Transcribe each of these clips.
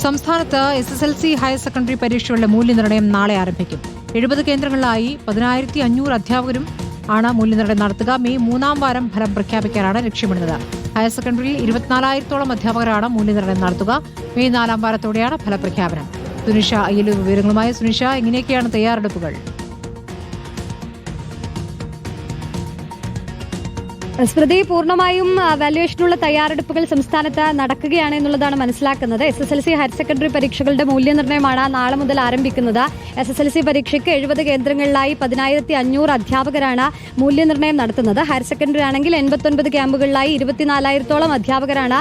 സംസ്ഥാനത്ത് SSLC higher secondary പരീക്ഷകളുടെ മൂല്യനിർണ്ണയം നാളെ ആരംഭിക്കും. 70 കേന്ദ്രങ്ങളിലായി 10,500 അധ്യാപകരും ആണ് മൂല്യനിർണ്ണയം നടത്തുക. മെയ് 3-ാം വാരം ഫലം പ്രഖ്യാപിക്കാനാണ് ലക്ഷ്യമിടുന്നത്. ഹയർ സെക്കൻഡറിയിൽ 24,000-ഓളം അധ്യാപകരാണ് മൂല്യനിർണ്ണയം നടത്തുക. മെയ് 4-ാം വാരത്തോടെയാണ് ഫലപ്രഖ്യാപനം. സുനിഷ അയ്യലൂർ വിവരങ്ങളുമായി. സുനിഷ, എങ്ങനെയൊക്കെയാണ് തയ്യാറെടുപ്പുകൾ? സ്മൃതി, പൂർണ്ണമായും വാല്യുവേഷനുള്ള തയ്യാറെടുപ്പുകൾ സംസ്ഥാനത്ത് നടക്കുകയാണ് എന്നുള്ളതാണ് മനസ്സിലാക്കുന്നത്. SSLC ഹയർ സെക്കൻഡറി പരീക്ഷകളുടെ മൂല്യനിർണ്ണയമാണ് നാളെ മുതൽ ആരംഭിക്കുന്നത്. SSLC പരീക്ഷയ്ക്ക് 70 കേന്ദ്രങ്ങളിലായി 10,500 അധ്യാപകരാണ് മൂല്യനിർണ്ണയം നടത്തുന്നത്. ഹയർ സെക്കൻഡറി ആണെങ്കിൽ 89 ക്യാമ്പുകളിലായി 24,000-ഓളം അധ്യാപകരാണ്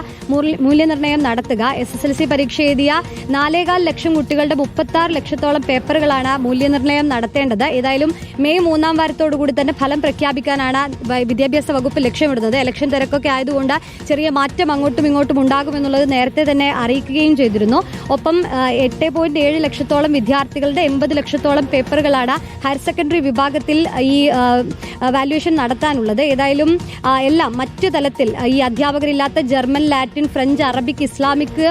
മൂല്യനിർണ്ണയം നടത്തുക. SSLC പരീക്ഷ എഴുതിയ 4.25 ലക്ഷം കുട്ടികളുടെ 36 ലക്ഷത്തോളം പേപ്പറുകളാണ് മൂല്യനിർണ്ണയം നടത്തേണ്ടത്. ഏതായാലും മെയ് 3-ാം വാരത്തോടുകൂടി തന്നെ ഫലം പ്രഖ്യാപിക്കാനാണ് വിദ്യാഭ്യാസ വകുപ്പ് ലക്ഷ്യമിടുന്നത്. ഇലക്ഷൻ തിരക്കൊക്കെ ആയതുകൊണ്ട് ചെറിയ മാറ്റം അങ്ങോട്ടും ഇങ്ങോട്ടും ഉണ്ടാകുമെന്നുള്ളത് നേരത്തെ തന്നെ അറിയിക്കുകയും ചെയ്തിരുന്നു. ഒപ്പം 8.7 ലക്ഷത്തോളം വിദ്യാർത്ഥികളുടെ 80 ലക്ഷത്തോളം പേപ്പറുകളാണ് ഹയർ സെക്കൻഡറി വിഭാഗത്തിൽ ഈ വാല്യുവേഷൻ നടത്താനുള്ളത്. ഏതായാലും എല്ലാം മറ്റു തലത്തിൽ ഈ അധ്യാപകരില്ലാത്ത German, Latin, French, Arabic, Islamic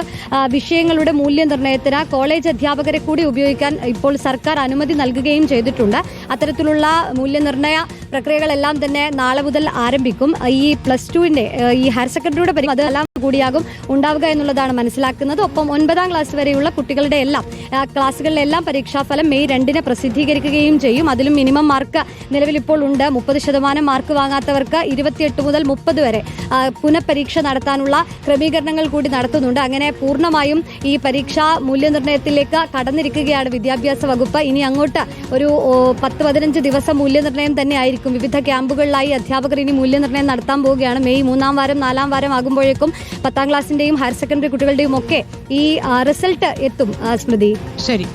വിഷയങ്ങളുടെ മൂല്യനിർണ്ണയത്തിന് കോളേജ് അധ്യാപകരെ കൂടി ഉപയോഗിക്കാൻ ഇപ്പോൾ സർക്കാർ അനുമതി നൽകുകയും ചെയ്തിട്ടുണ്ട്. അത്തരത്തിലുള്ള മൂല്യനിർണ്ണയ പ്രക്രിയകളെല്ലാം തന്നെ നാളെ മുതൽ ആരംഭിക്കും. ഈ +2-ന്റെ ഈ ഹയർ സെക്കൻഡറിയുടെ പരീക്ഷ അതെല്ലാം കൂടിയാകും ഉണ്ടാവുക എന്നുള്ളതാണ് മനസ്സിലാക്കുന്നത്. ഒപ്പം 9-ാം ക്ലാസ് വരെയുള്ള കുട്ടികളുടെ എല്ലാം ക്ലാസുകളിലെല്ലാം പരീക്ഷാഫലം മെയ് 2-ന് പ്രസിദ്ധീകരിക്കുകയും ചെയ്യും. അതിലും മിനിമം മാർക്ക് നിലവിൽ ഇപ്പോൾ ഉണ്ട്. 30% മാർക്ക് വാങ്ങാത്തവർക്ക് 28 മുതൽ 30 വരെ പുനഃപരീക്ഷ നടത്താനുള്ള ക്രമീകരണങ്ങൾ കൂടി നടത്തുന്നുണ്ട്. അങ്ങനെ പൂർണ്ണമായും ഈ പരീക്ഷാ മൂല്യനിർണ്ണയത്തിലേക്ക് കടന്നിരിക്കുകയാണ് വിദ്യാഭ്യാസ വകുപ്പ്. ഇനി അങ്ങോട്ട് ഒരു 10-15 ദിവസം മൂല്യനിർണ്ണയം തന്നെ ആയിരിക്കും. വിവിധ ക്യാമ്പുകളിലായി അധ്യാപകർ ഇനി മൂല്യനിർണ്ണയം നടത്താൻ പോവുകയാണ്. മെയ് 3-ാം വാരം 4-ാം വാരം ആകുമ്പോഴേക്കും 10ാം ക്ലാസിന്റെയും ഹയർ സെക്കൻഡറി കുട്ടികളുടെയും ഒക്കെ ഈ റിസൾട്ട് എത്തും. സ്മൃതി, ശരി.